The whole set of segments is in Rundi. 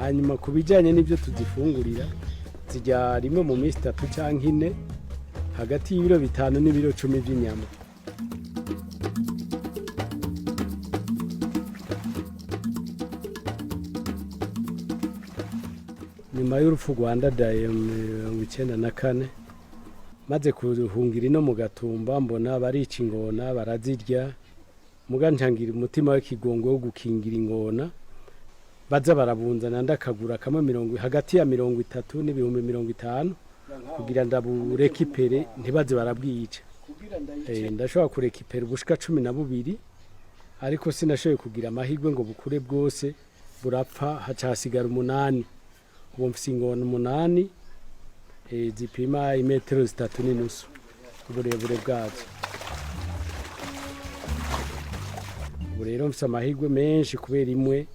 hanyuma ku bijyanye n'ibyo tuzifungurira zijya rimwe mu minsi 3 cyangwa 4 hagati y'ibiro 5 n'ibiro 10 by'inyama. Nyuma y'urupfu Rwanda daye 1994 maze kuhungira ino mu Gatumba mbona barica ingona barazirya muganjangira umutima w'ikigongo wo gukingira ingona baza barabunzana ndakagura kamwe hagati ya 30 n'ibihumbi 50 kugira ndaburekipere ntibaze barabwica. Ndashobora kurekipera ubushika 12 ariko sinashoboye kugira amahirwe ngo bukure bwose burapfa hacasigara 8. Ubu mfise ingona 8 zipima 3.5 metero uburebure bwazo. Ubu rero mfise amahirwe menshi kubera imwe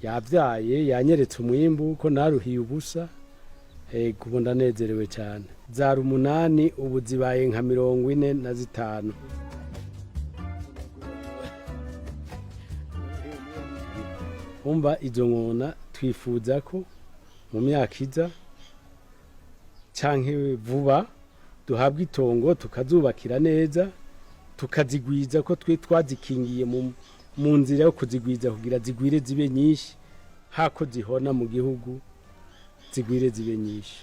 yabyaye yanyeretse umwimbu ko naruhiye ubusa. Kubu ndanezerewe cyane. Zari 8 ubu zibaye nka 45. Umva izo ngona twifuza ko mu myaka iza canke vuba duhabwa itongo tukazubakira neza tukazigwiza ko twe twazikingiye mu nzira yo kuzigwiza kugira zigwire zibe nyinshi hako zihona mu gihugu zigwire zibe nyinshi.